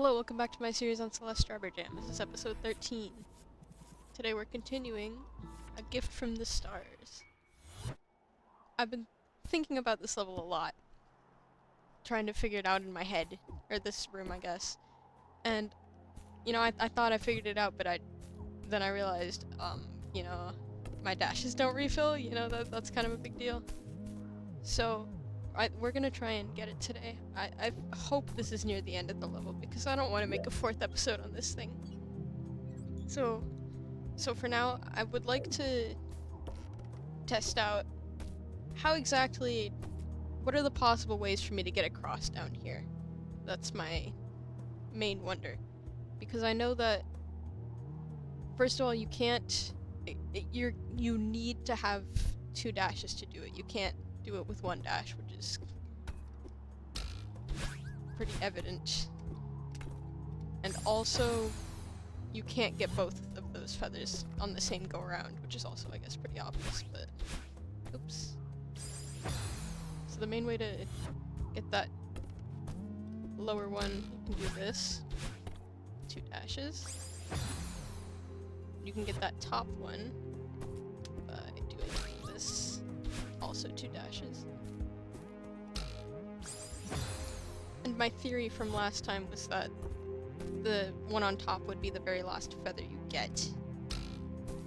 Hello, welcome back to my series on Celeste Strawberry Jam. This is episode 13. Today we're continuing A Gift from the Stars. I've been thinking about this level a lot, trying to figure it out in my head, or this room I guess. And, you know, I thought I figured it out, but then I realized, you know, my dashes don't refill, you know, that's kind of a big deal. So, we're gonna try and get it today. I hope this is near the end of the level, because I don't want to make a 4th episode on this thing. So for now, I would like to test out what are the possible ways for me to get across down here. That's my main wonder. Because I know that, first of all, you can't, you need to have 2 dashes to do it. You can't do it with 1 dash, which is pretty evident. And also, you can't get both of those feathers on the same go around, which is also, I guess, pretty obvious, but oops. So the main way to get that lower one, you can do this, 2 dashes. You can get that top one by doing this, also 2 dashes. And my theory from last time was that the one on top would be the very last feather you get.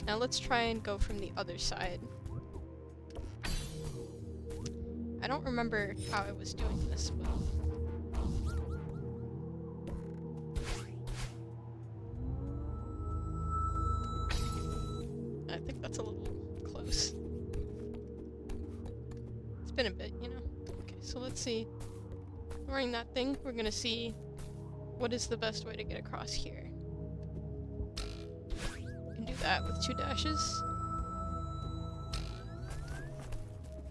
Now let's try and go from the other side. I don't remember how I was doing this, but I think that's a little close. It's been a bit, you know? Okay, so let's see. Wearing that thing, we're gonna see what is the best way to get across here. You can do that with 2 dashes.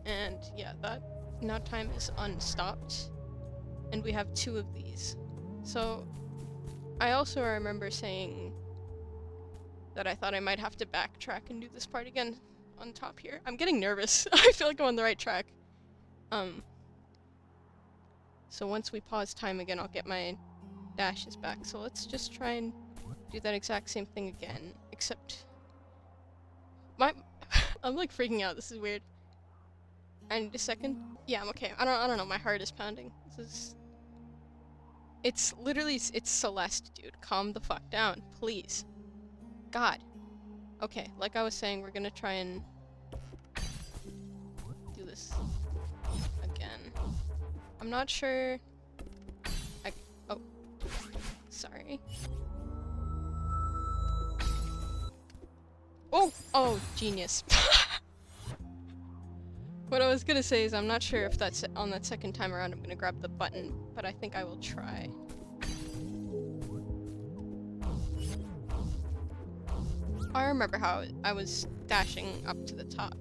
And yeah, that now time is unstopped. And we have 2 of these. So I also remember saying that I thought I might have to backtrack and do this part again on top here. I'm getting nervous. I feel like I'm on the right track. So once we pause time again, I'll get my dashes back. So let's just try and do that exact same thing again, except I'm like freaking out. This is weird. I need a second. Yeah, I'm okay. I don't know. My heart is pounding. It's Celeste, dude. Calm the fuck down, please. God. Okay, like I was saying, we're gonna try and do this again. I'm not sure. Oh, sorry. Oh, genius. What I was gonna say is I'm not sure if that's on that second time around I'm gonna grab the button, but I think I will try. I remember how I was dashing up to the top.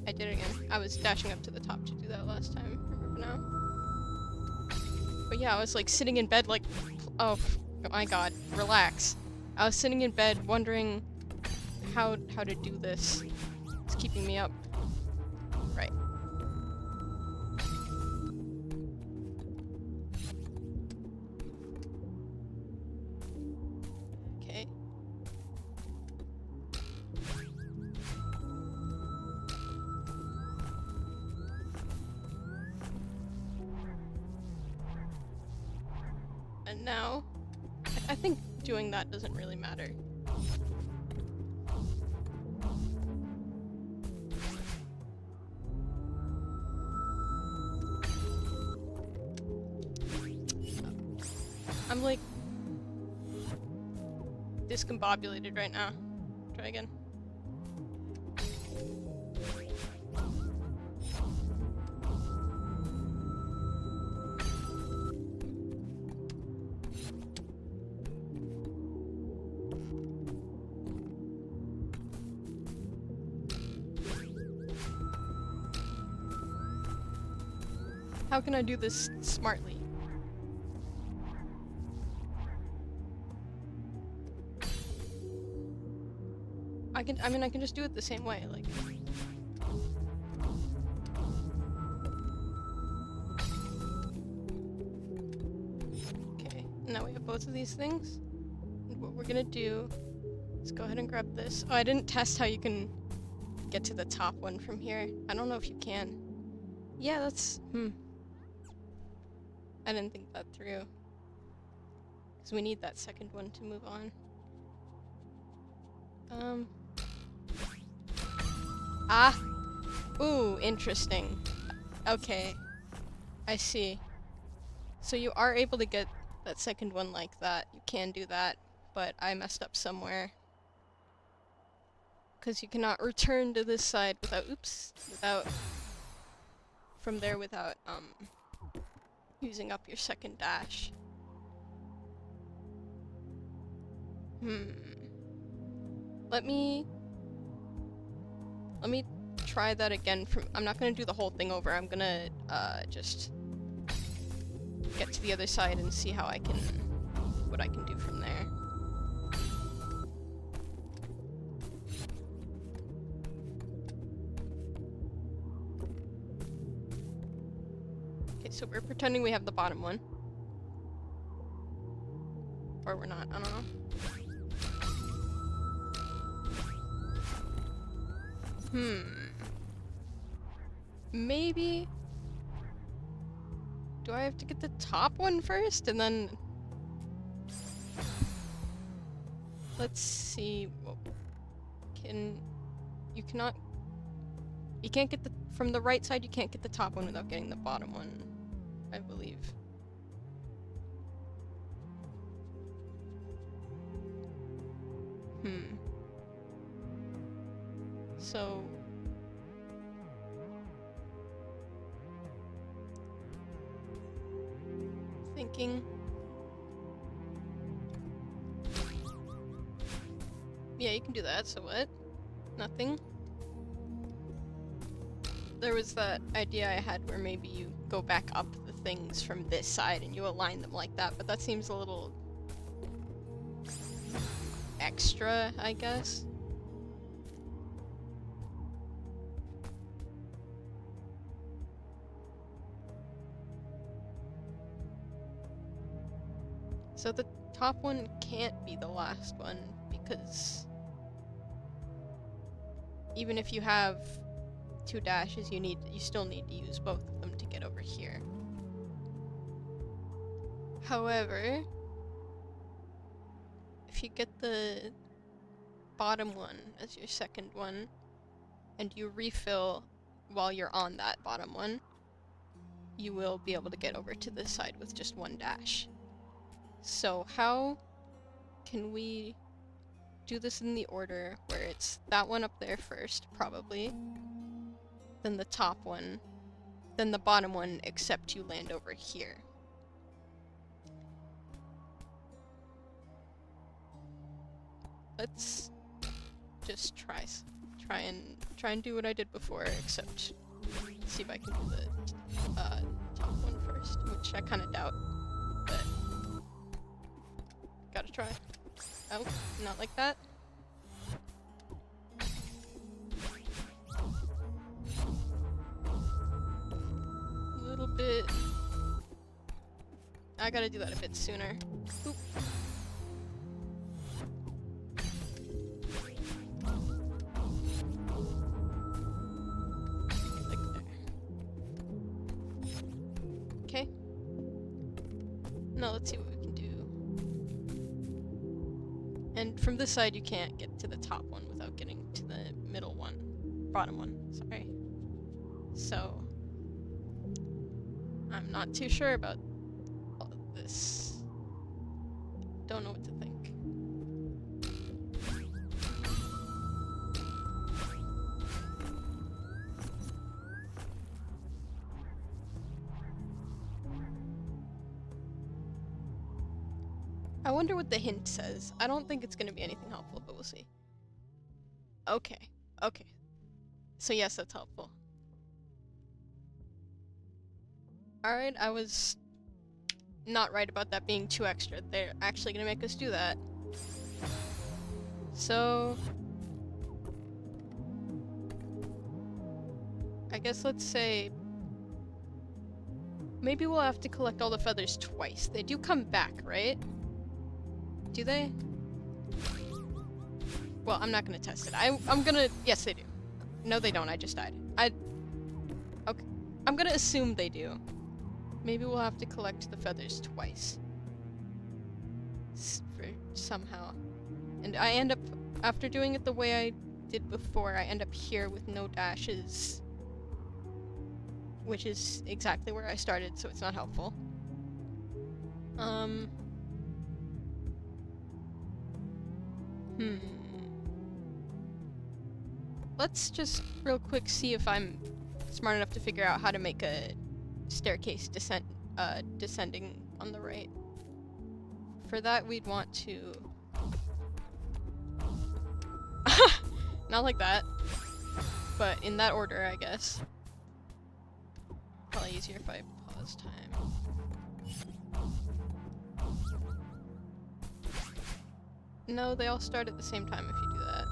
I did it again. I was dashing up to the top to do that last time. Remember now? But yeah, I was like sitting in bed like, oh my god, relax. I was sitting in bed wondering how to do this. It's keeping me up. Right. Okay. And now, I think doing that doesn't really matter. I'm like discombobulated right now. Try again. How can I do this smartly? I can just do it the same way, like. Okay, now we have both of these things. And what we're gonna do is go ahead and grab this. Oh, I didn't test how you can get to the top one from here. I don't know if you can. Yeah, that's... I didn't think that through. Because we need that second one to move on. Ah! Ooh, interesting. Okay. I see. So you are able to get that second one like that. You can do that, but I messed up somewhere. Because you cannot return to this side without, from there without, using up your second dash. Let me try that again from- I'm not gonna do the whole thing over, I'm gonna, just get to the other side and see how I can- what I can do from there. Okay, so we're pretending we have the bottom one. Or we're not, I don't know. Maybe... Do I have to get the top one first, and then... Let's see... You cannot... You can't get the... From the right side, you can't get the top one without getting the bottom one, I believe. So... Thinking... Yeah, you can do that, so what? Nothing? There was that idea I had where maybe you go back up the things from this side and you align them like that, but that seems a little... extra, I guess? So the top one can't be the last one, because even if you have 2 dashes, you still need to use both of them to get over here. However, if you get the bottom one as your second one, and you refill while you're on that bottom one, you will be able to get over to this side with just 1 dash. So how can we do this in the order where it's that one up there first, probably, then the top one, then the bottom one, except you land over here? Let's just try and do what I did before, except see if I can do the top one first, which I kind of doubt, but gotta try. Oh, not like that. A little bit. I gotta do that a bit sooner. Oop. Like there. Okay. Now let's see what we can do. And from this side, you can't get to the top one without getting to the middle one. Bottom one, sorry. So, I'm not too sure about all of this. Don't know what to think. I wonder what the hint says. I don't think it's gonna be anything helpful, but we'll see. Okay, okay. So yes, that's helpful. Alright, I was not right about that being too extra. They're actually gonna make us do that. So... I guess let's say... Maybe we'll have to collect all the feathers twice. They do come back, right? Do they? Well, I'm not gonna test it. I'm gonna... Yes, they do. No, they don't. I just died. Okay. I'm gonna assume they do. Maybe we'll have to collect the feathers twice. Somehow. And I end up... After doing it the way I did before, I end up here with no dashes. Which is exactly where I started, so it's not helpful. Let's just real quick see if I'm smart enough to figure out how to make a staircase descending on the right. For that, we'd want to... Not like that, but in that order, I guess. Probably easier if I pause time. No, they all start at the same time if you do that.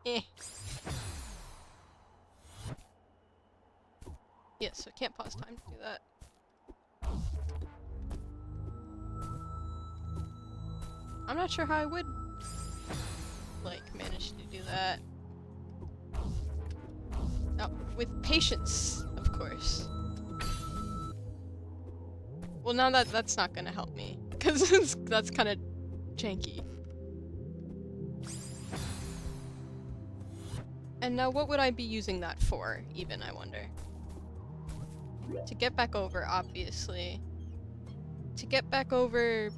Eh. Yes, so can't pause time to do that. I'm not sure how I would, like, manage to do that. Oh, with patience, of course. Well, now that's not gonna help me, because that's kind of janky. And now what would I be using that for, even, I wonder? To get back over, obviously. To get back over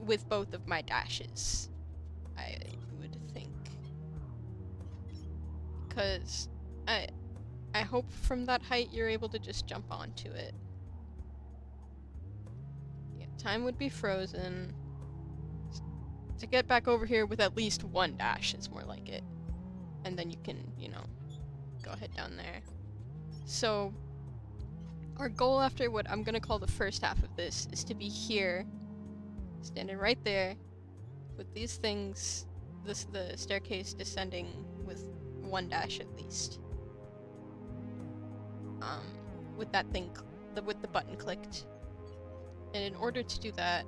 with both of my dashes, I would think. Because I hope from that height you're able to just jump onto it. Yeah, time would be frozen. To get back over here with at least one dash is more like it. And then you can, you know, go ahead down there. So, our goal after what I'm gonna call the first half of this is to be here, standing right there, with these things, the staircase descending with one dash at least. With that thing, with the button clicked. And in order to do that,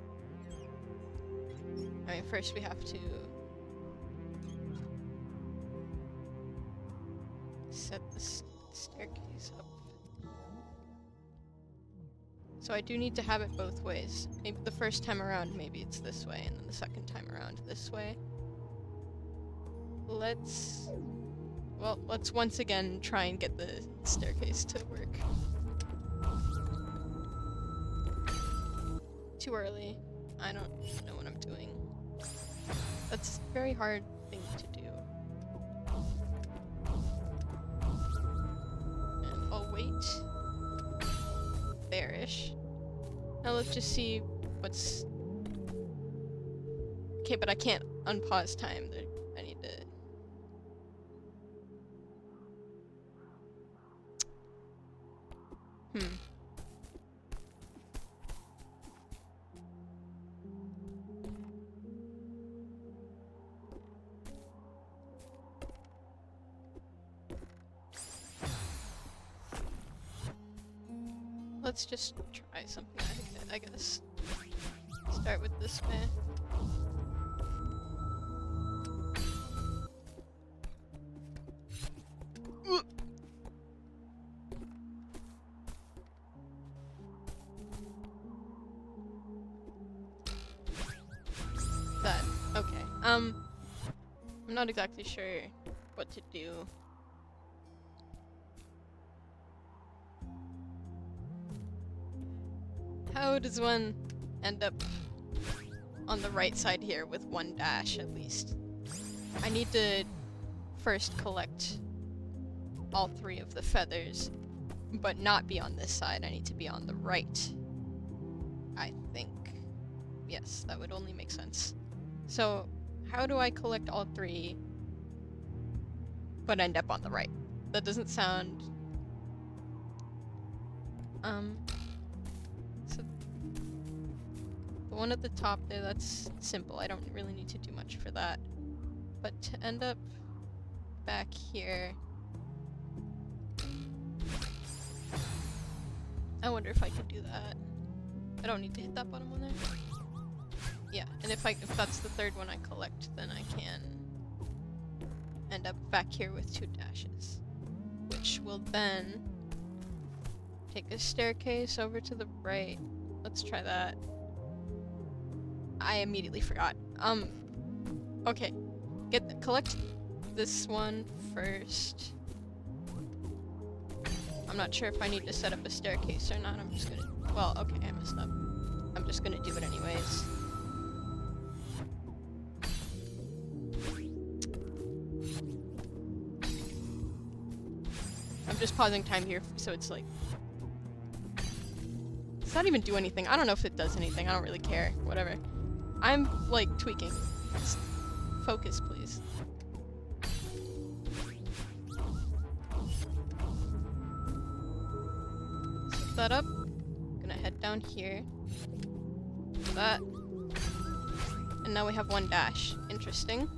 I mean, first we have to set the staircase up. So I do need to have it both ways. Maybe the first time around, maybe it's this way, and then the second time around this way. Let's once again try and get the staircase to work. Too early. I don't know what I'm doing. That's a very hard thing to do. And I'll wait. There-ish. Now let's just see what's... Okay, but I can't unpause time. I need to... Let's just try something, I guess. Start with this way. That, okay. I'm not exactly sure what to do. How does one end up on the right side here with one dash at least? I need to first collect all 3 of the feathers, but not be on this side. I need to be on the right, I think. Yes, that would only make sense. So, how do I collect all 3 but end up on the right? That doesn't sound... So the one at the top there, that's simple. I don't really need to do much for that. But to end up back here... I wonder if I can do that. I don't need to hit that bottom one there. Yeah, and if that's the third one I collect, then I can end up back here with 2 dashes. Which will then take a staircase over to the right. Let's try that. I immediately forgot. Okay. Collect this one first. I'm not sure if I need to set up a staircase or not. I'm just gonna... Well, okay, I messed up. I'm just gonna do it anyways. I'm just pausing time here so it's like... Does that even do anything? I don't know if it does anything. I don't really care. Whatever. I'm, like, tweaking. Just focus, please. Set that up. I'm gonna head down here. That. And now we have 1 dash. Interesting.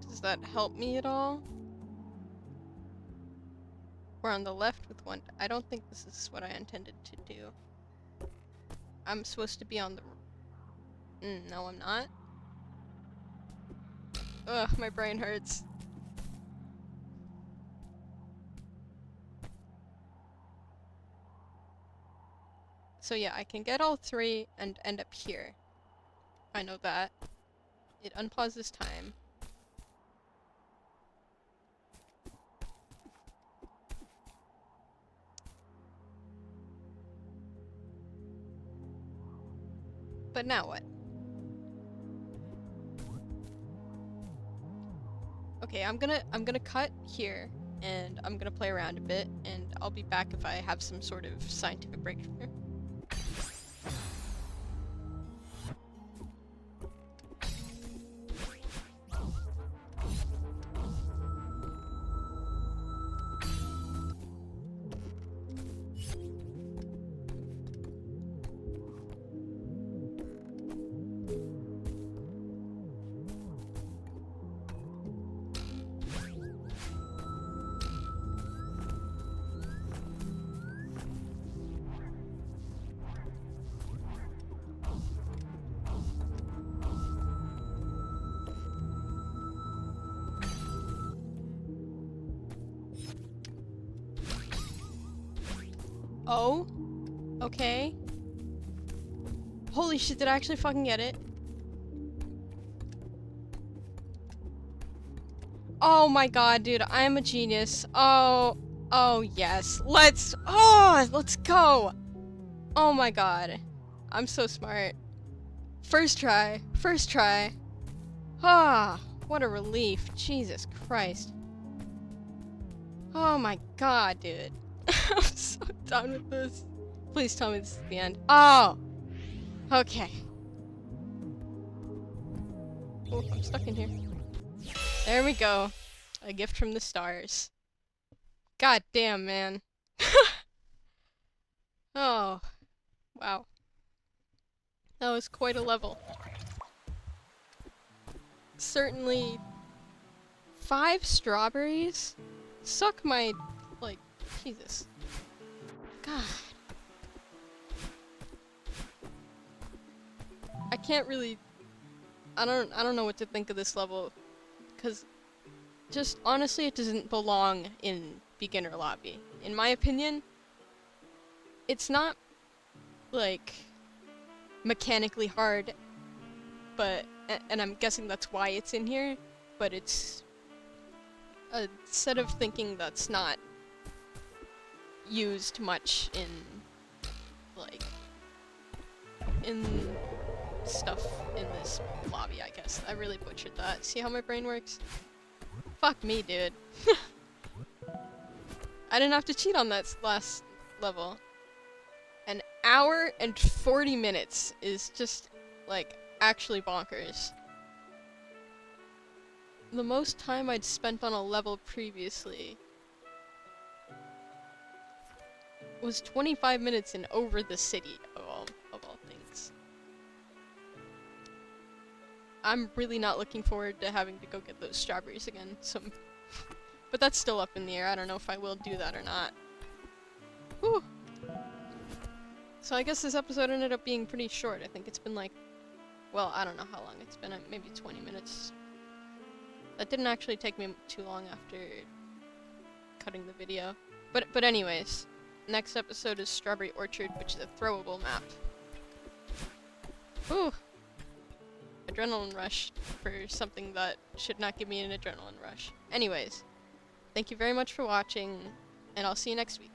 Does that help me at all? We're on the left with 1. I don't think this is what I intended to do. I'm supposed to be on the... no, I'm not. Ugh, my brain hurts. So yeah, I can get all 3 and end up here. I know that. It unpauses time. But now what? Okay, I'm gonna cut here, and I'm gonna play around a bit, and I'll be back if I have some sort of scientific breakthrough. Oh? Okay. Holy shit, did I actually fucking get it? Oh my god, dude, I am a genius. Oh yes. Let's go! Oh my god. I'm so smart. First try. Ah, what a relief. Jesus Christ. Oh my god, dude. I'm so done with this. Please tell me this is the end. Oh! Okay. Oh, I'm stuck in here. There we go. A gift from the stars. God damn, man. Oh. Wow. That was quite a level. Certainly 5 strawberries? Suck my... like, Jesus. God. I can't really... I don't know what to think of this level. Because, just honestly, it doesn't belong in beginner lobby. In my opinion, it's not, like, mechanically hard, but, and I'm guessing that's why it's in here, but it's a set of thinking that's not used much in, like, in stuff in this lobby, I guess. I really butchered that. See how my brain works? Fuck me, dude. I didn't have to cheat on that last level. An hour and 40 minutes is just, like, actually bonkers. The most time I'd spent on a level previously was 25 minutes in Over the City, of all things. I'm really not looking forward to having to go get those strawberries again, so But that's still up in the air. I don't know if I will do that or not. Whew. So I guess this episode ended up being pretty short. I think it's been like, well, I don't know how long it's been, maybe 20 minutes. That didn't actually take me too long after cutting the video. But anyways, next episode is Strawberry Orchard, which is a throwable map. Ooh! Adrenaline rush for something that should not give me an adrenaline rush. Anyways, thank you very much for watching, and I'll see you next week.